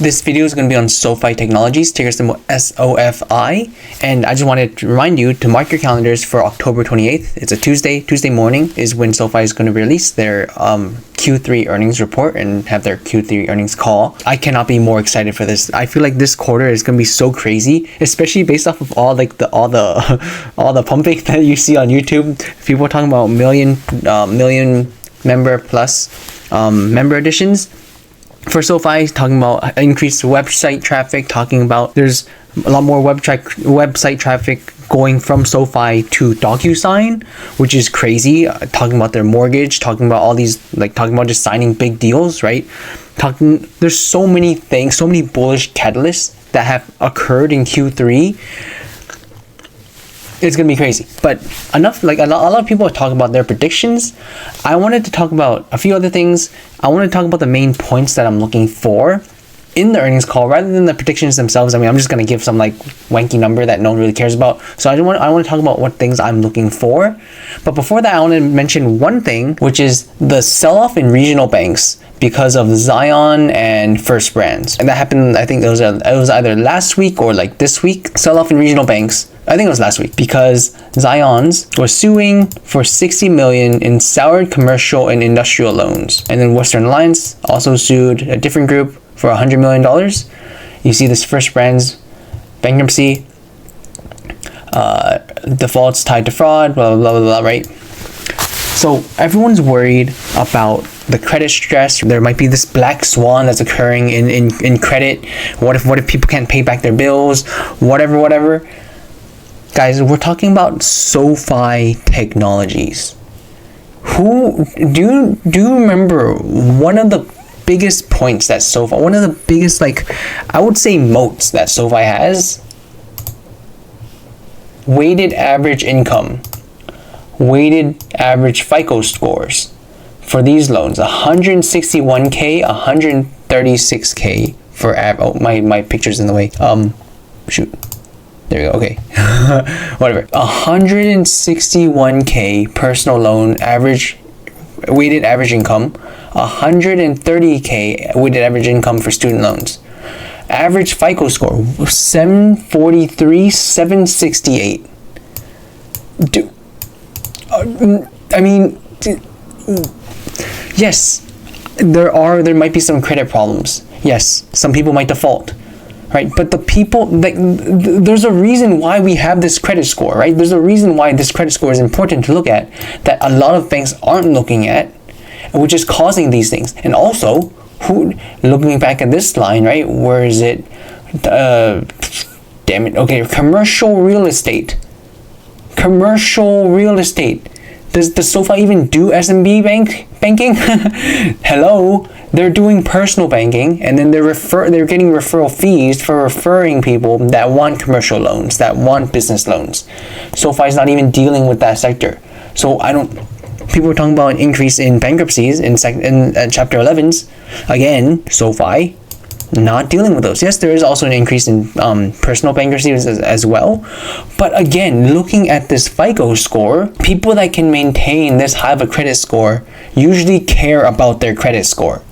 This video is going to be on SoFi Technologies, ticker symbol SOFI, and I just wanted to remind you to mark your calendars for October 28th. It's a Tuesday. Tuesday morning is when SoFi is going to release their Q3 earnings report and have their Q3 earnings call. I cannot be more excited for this. I feel like this quarter is going to be so crazy, especially based off of all the pumping that you see on YouTube. People are talking about million member plus member additions. For SoFi, talking about increased website traffic, talking about there's a lot more website traffic going from SoFi to DocuSign, which is crazy. Talking about their mortgage, talking about all these, talking about just signing big deals, right? There's so many things, so many bullish catalysts that have occurred in Q3. It's gonna be crazy, but enough. A lot of people are talking about their predictions. I wanted to talk about a few other things. I want to talk about the main points that I'm looking for in the earnings call rather than the predictions themselves. I mean, I'm just gonna give some wanky number that no one really cares about. So I want to talk about what things I'm looking for. But before that, I want to mention one thing, which is the sell-off in regional banks because of Zion and First Brands, and that happened. I think it was either last week or this week. Sell-off in regional banks. I think it was last week because Zion's was suing for $60 million in soured commercial and industrial loans, and then Western Alliance also sued a different group for $100 million. You see this First Brands bankruptcy, defaults tied to fraud, blah blah blah blah, right? So everyone's worried about the credit stress. There might be this black swan that's occurring in credit. What if people can't pay back their bills? Whatever. Guys, we're talking about SoFi Technologies. Who do you remember one of the biggest points that SoFi, one of the biggest, I would say, moats that SoFi has? Weighted average income, weighted average FICO scores for these loans: 161K, 136K for my picture's in the way. Shoot. There we go. Okay. Whatever. 161K personal loan average weighted average income, 130K weighted average income for student loans. Average FICO score 743, 768. Yes, there might be some credit problems. Yes, some people might default. Right, but the people, there's a reason why we have this credit score, right? There's a reason why this credit score is important to look at that a lot of banks aren't looking at, which is causing these things. And also, looking back at this line, right? Where is it? Damn it. Okay, commercial real estate. Commercial real estate. Does SoFi even do SMB banking? Hello, they're doing personal banking, and then they're getting referral fees for referring people that want commercial loans, that want business loans. SoFi is not even dealing with that sector. So people are talking about an increase in bankruptcies in Chapter 11s. Again, SoFi not dealing with those. Yes, there is also an increase in personal bankruptcies as well. But again, looking at this FICO score, people that can maintain this high of a credit score usually care about their credit score.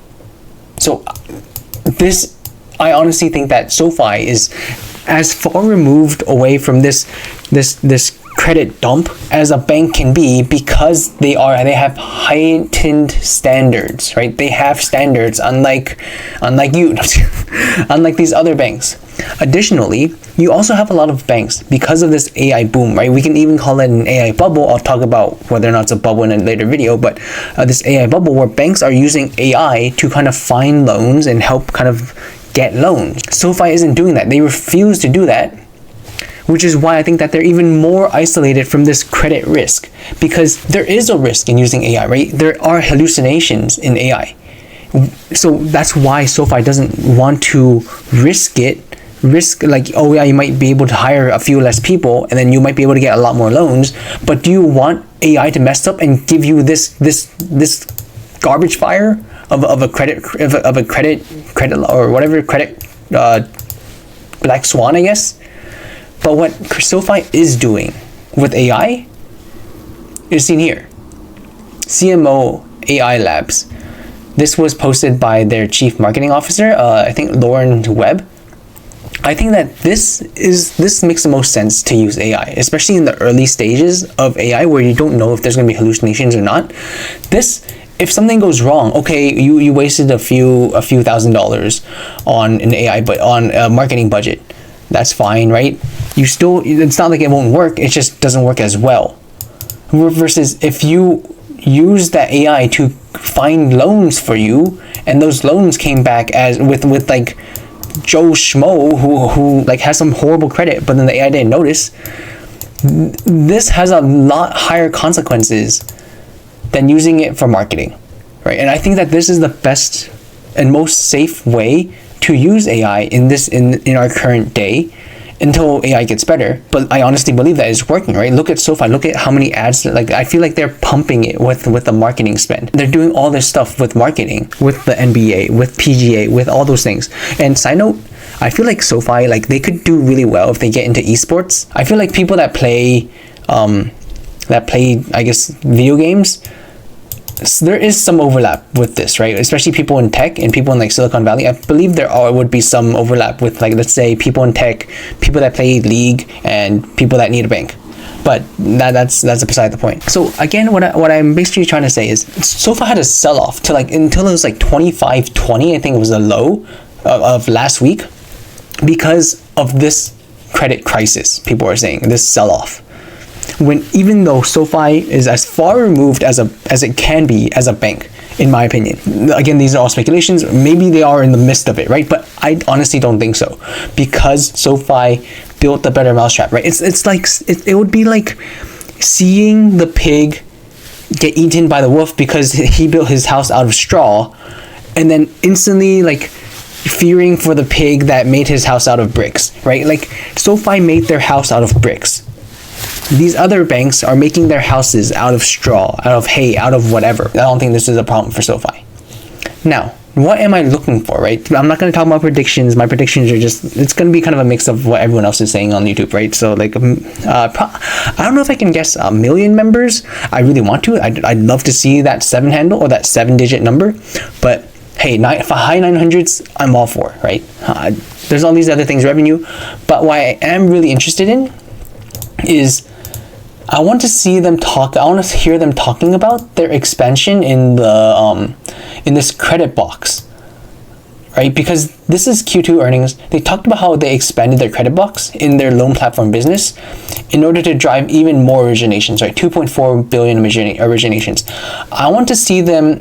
So I honestly think that SoFi is as far removed away from this credit dump as a bank can be, because they have heightened standards, right? They have standards unlike these other banks. Additionally, you also have a lot of banks because of this AI boom, right? We can even call it an AI bubble. I'll talk about whether or not it's a bubble in a later video, but this AI bubble where banks are using AI to kind of find loans and help kind of get loans. SoFi isn't doing that. They refuse to do that, which is why I think that they're even more isolated from this credit risk, because there is a risk in using AI, right? There are hallucinations in AI. So that's why SoFi doesn't want to risk oh yeah, you might be able to hire a few less people and then you might be able to get a lot more loans, but do you want AI to mess up and give you this garbage fire of a credit or whatever credit black swan, I guess? But what SoFi is doing with AI is seen here. CMO AI Labs. This was posted by their chief marketing officer, I think Lauren Webb. I think that this makes the most sense to use AI, especially in the early stages of AI where you don't know if there's going to be hallucinations or not. If something goes wrong, okay, you wasted a few $1,000s on an AI, but on a marketing budget, that's fine, right? It's not like it won't work, it just doesn't work as well. Versus if you use that AI to find loans for you, and those loans came back as with like Joe Schmo who like has some horrible credit, but then the AI didn't notice. This has a lot higher consequences than using it for marketing, right? And I think that this is the best and most safe way to use AI in our current day, until AI gets better. But I honestly believe that it's working, right? Look at SoFi, look at how many ads, like I feel like they're pumping it with the marketing spend. They're doing all this stuff with marketing, with the NBA, with PGA, with all those things. And side note, I feel like SoFi, like they could do really well if they get into esports. I feel like people that play, I guess, video games, there is some overlap with this, right? Especially people in tech and people in like Silicon Valley. I believe there would be some overlap with, like, let's say people in tech, people that play League, and people that need a bank. But that's beside the point. So again, what I'm basically trying to say is SoFi had a sell-off to like until it was like 25.20, I think it was the low of last week, because of this credit crisis. People are saying this sell-off. When even though SoFi is as far removed as it can be as a bank, in my opinion. Again, these are all speculations. Maybe they are in the midst of it, right? But I honestly don't think so, because SoFi built the better mousetrap, right? It's like it would be like seeing the pig get eaten by the wolf because he built his house out of straw, and then instantly like fearing for the pig that made his house out of bricks, right? Like SoFi made their house out of bricks. These other banks are making their houses out of straw, out of hay, out of whatever. I don't think this is a problem for SoFi. Now, what am I looking for, right? I'm not going to talk about predictions. My predictions are just, it's going to be kind of a mix of what everyone else is saying on YouTube, right? So like, I don't know if I can guess 1 million members. I really want to. I'd love to see that 7 handle or that 7-digit number. But hey, for high 900s, I'm all for, right? There's all these other things, revenue. But what I am really interested in is I want to see them talk. I want to hear them talking about their expansion in the in this credit box, right? Because this is Q2 earnings. They talked about how they expanded their credit box in their loan platform business in order to drive even more originations, right? 2.4 billion originations. I want to see them.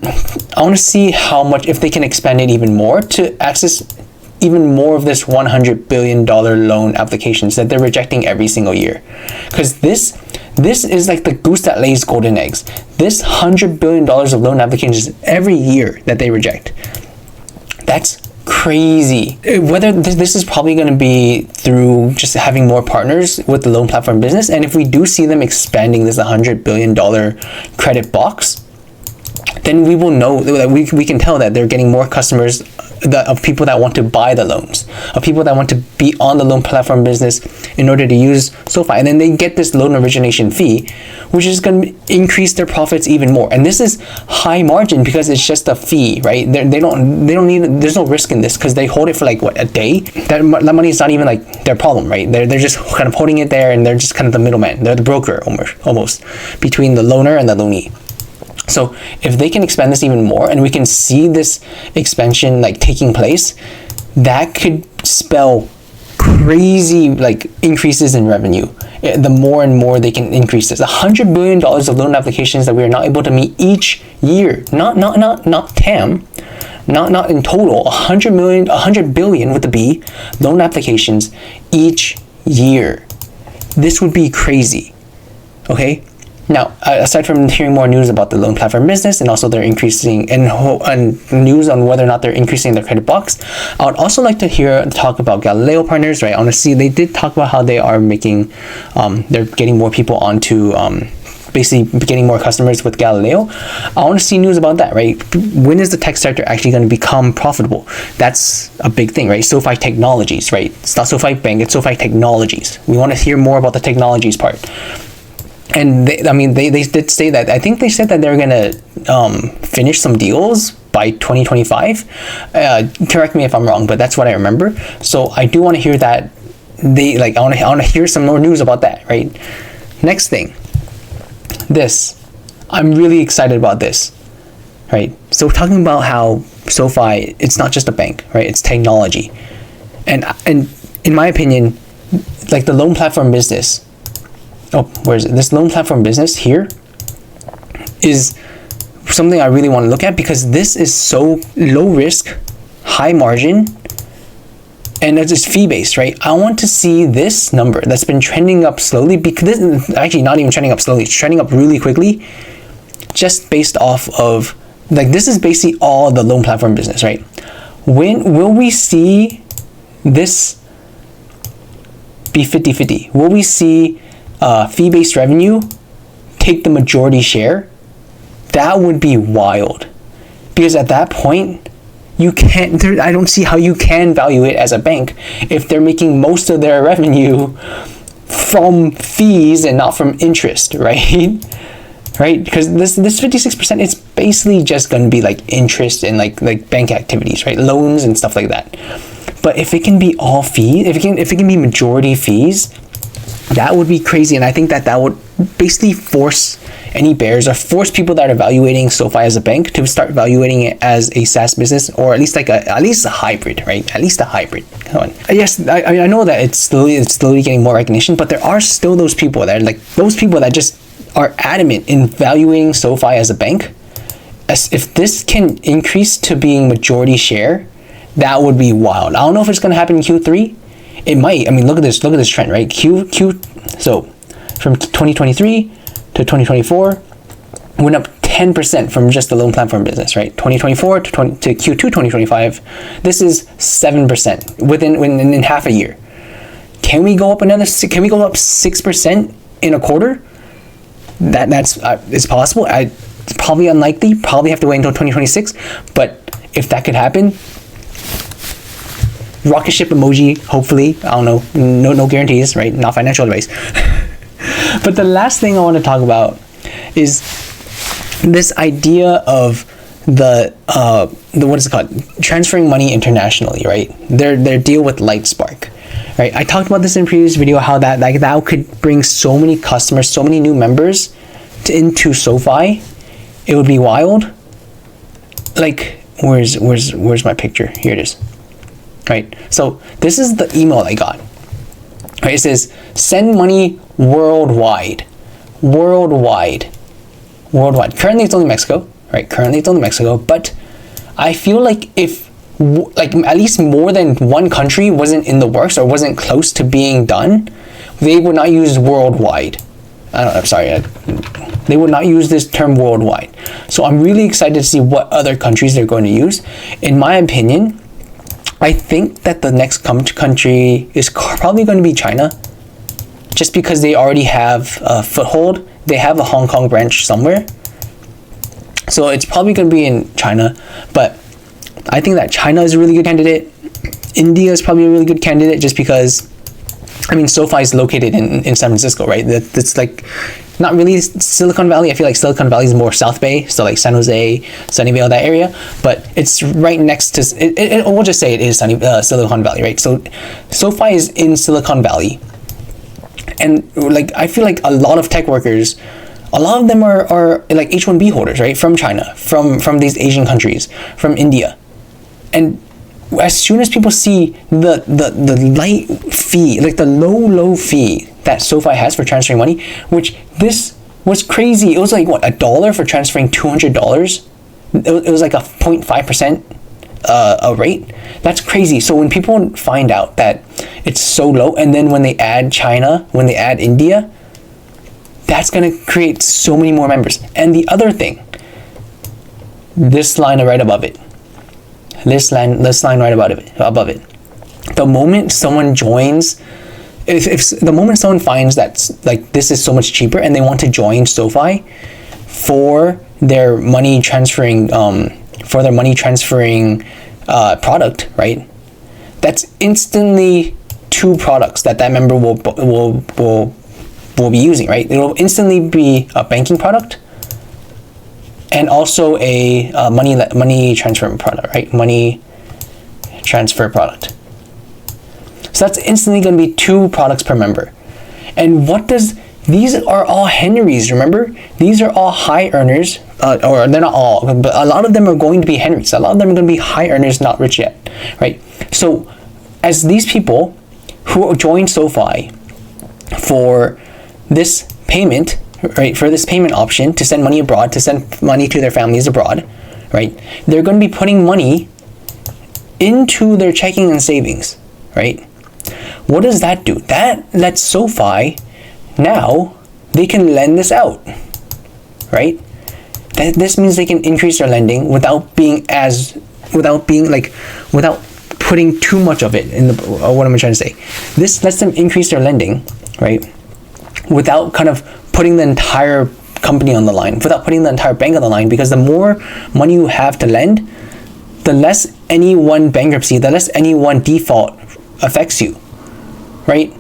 I want to see how much, if they can expand it even more to access even more of this $100 billion loan applications that they're rejecting every single year. Because this is like the goose that lays golden eggs. This $100 billion of loan applications every year that they reject. That's crazy. Whether this is probably going to be through just having more partners with the loan platform business. And if we do see them expanding this $100 billion credit box, then we will know that we can tell that they're getting more customers of people that want to buy the loans, of people that want to be on the loan platform business in order to use SoFi. And then they get this loan origination fee, which is going to increase their profits even more. And this is high margin because it's just a fee, right? They don't need, there's no risk in this because they hold it for like, what, a day? That money is not even like their problem, right? They're just kind of holding it there, and they're just kind of the middleman. They're the broker almost between the loaner and the loanee. So if they can expand this even more, and we can see this expansion like taking place, that could spell crazy like increases in revenue. The more and more they can increase this, $100 billion of loan applications that we are not able to meet each year. Not TAM, not in total. 100 billion with the B loan applications each year. This would be crazy. Okay. Now, aside from hearing more news about the loan platform business and also they're increasing and news on whether or not they're increasing their credit box, I would also like to hear talk about Galileo partners, right? Honestly, they did talk about how they are making, they're getting more people onto, basically getting more customers with Galileo. I want to see news about that, right? When is the tech sector actually going to become profitable? That's a big thing, right? SoFi Technologies, right? It's not SoFi Bank, it's SoFi Technologies. We want to hear more about the technologies part. And they did say that. I think they said that they're gonna finish some deals by 2025. Correct me if I'm wrong, but that's what I remember. So I do want to hear that I want to hear some more news about that, right? Next thing, I'm really excited about this, right? So we're talking about how SoFi, it's not just a bank, right? It's technology, and in my opinion, like the loan platform business. Oh, where is it? This loan platform business here is something I really want to look at, because this is so low risk, high margin, and it's just fee based, right? I want to see this number that's been trending up slowly, because this is actually not even trending up slowly, it's trending up really quickly, just based off of, like, this is basically all the loan platform business, right? When will we see this be 50-50? Will we see fee-based revenue take the majority share? That would be wild, because at that point you can't, I don't see how you can value it as a bank if they're making most of their revenue from fees and not from interest, right? Right? Because this 56%, it's basically just going to be like interest and like bank activities, right? Loans and stuff like that. But if it can be all fees, if it can be majority fees, that would be crazy. And I think that would basically force any bears, or force people that are evaluating SoFi as a bank, to start evaluating it as a SaaS business, or at least a hybrid, right? At least a hybrid. Come on. Yes, I know that it's slowly getting more recognition, but there are still those people that just are adamant in valuing SoFi as a bank. As if this can increase to being majority share, that would be wild. I don't know if it's going to happen in Q3. It might. I mean, look at this trend, right? So from 2023 to 2024, went up 10% from just the loan platform business, right? 2024 to Q2 2025, this is 7% within half a year. Can we go up Can we go up 6% in a quarter? That's it's possible. It's probably unlikely. Probably have to wait until 2026. But if that could happen, rocket ship emoji. Hopefully, I don't know. No guarantees, right? Not financial advice. But the last thing I want to talk about is this idea of the what is it called? Transferring money internationally, right? Their deal with Lightspark. Right, I talked about this in a previous video, how that could bring so many customers, so many new members into SoFi. It would be wild. Like, where's my picture? Here it is. Right, so this is the email I got. Right, it says send money worldwide. Currently it's only Mexico, right? But I feel like if at least more than one country wasn't in the works or wasn't close to being done, they would not use worldwide. They would not use this term worldwide. So I'm really excited to see what other countries they're going to use. In my opinion, I think that the next country is probably going to be China, just because they already have a foothold. They have a Hong Kong branch somewhere. So it's probably going to be in China, but I think that China is a really good candidate. India is probably a really good candidate, just because, I mean, SoFi is located in San Francisco, right? That's like not really Silicon Valley. I feel like Silicon Valley is more South Bay, so like San Jose, Sunnyvale, that area. But it's right next to it. We'll just say it is Silicon Valley, right? So SoFi is in Silicon Valley, and like I feel like a lot of tech workers, a lot of them are like H-1B holders, right? From China, from these Asian countries, from India. And as soon as people see the light fee, like the low fee that SoFi has for transferring money, which this was crazy. It was like what, $1 for transferring $200. It was like a 0.5% a rate. That's crazy. So when people find out that it's so low, and then when they add China, when they add India, that's gonna create so many more members. And the other thing, this line right above it. This line right above it. The moment someone joins, if the moment someone finds that like this is so much cheaper and they want to join SoFi for their money transferring product, right? That's instantly 2 products that member will be using, right? It'll instantly be a banking product and also a money transfer product, right? Money transfer product. So that's instantly going to be 2 products per member. And these are all Henrys, remember? These are all high earners, or they're not all, but a lot of them are going to be Henrys. A lot of them are going to be high earners, not rich yet, right? So as these people who join SoFi for this payment, right, for this payment option to send money abroad, to send money to their families abroad, right, they're going to be putting money into their checking and savings, right? What does that do? That lets SoFi, now they can lend this out, right? This means they can increase their lending without putting too much of it in the, what am I trying to say? This lets them increase their lending, right? Without kind of putting the entire company on the line, without putting the entire bank on the line, because the more money you have to lend, the less any one bankruptcy, the less any one default affects you, right?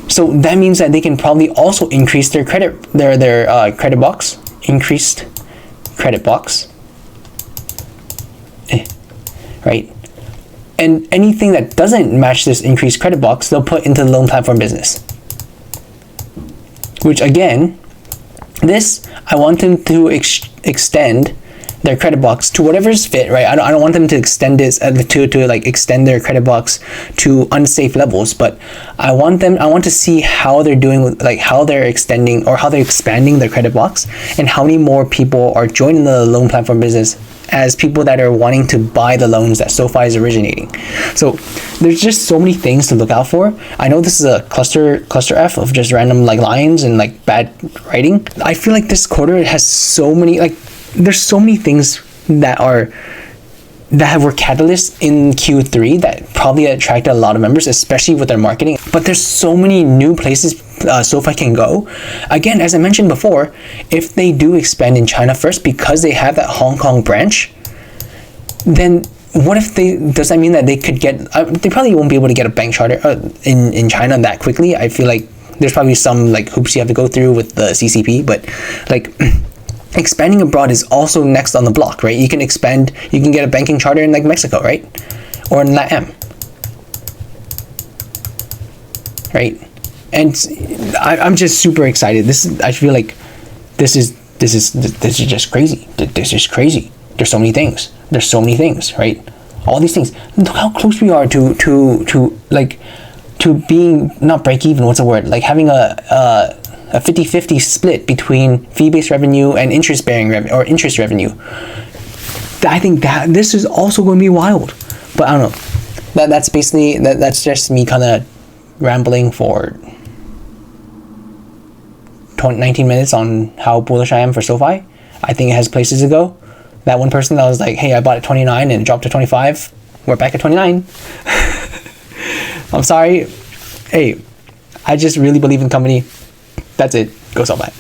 So that means that they can probably also increase their credit box, increased credit box, right? And anything that doesn't match this increased credit box, they'll put into the loan platform business. Which again, this, I want them to extend their credit box to whatever's fit, right? I don't want them to extend this to like extend their credit box to unsafe levels, but I want to see how they're doing, like how they're extending or how they're expanding their credit box, and how many more people are joining the loan platform business as people that are wanting to buy the loans that SoFi is originating. So there's just so many things to look out for. I know this is a cluster F of just random like lines and like bad writing. I feel like this quarter has so many, like, there's so many things that were catalysts in Q3 that probably attracted a lot of members, especially with their marketing. But there's so many new places SoFi can go. Again, as I mentioned before, if they do expand in China first because they have that Hong Kong branch, then what if does that mean that they could get, they probably won't be able to get a bank charter in China that quickly. I feel like there's probably some like hoops you have to go through with the CCP, but like expanding abroad is also next on the block, right? You can get a banking charter in like Mexico, right? Or in LATAM, right? And I'm just super excited. I feel like this is just crazy. This is crazy. There's so many things, right? All these things. Look how close we are to being, not break even, what's the word? Like having a 50-50 split between fee-based revenue and interest-bearing revenue or interest revenue. I think that this is also going to be wild, but I don't know. That's basically that's just me kind of rambling for 19 minutes on how bullish I am for SoFi. I think it has places to go. That one person that was like, hey, I bought at 29 and it dropped to 25. We're back at 29. I'm sorry. Hey, I just really believe in the company. That's it. Go SoFi.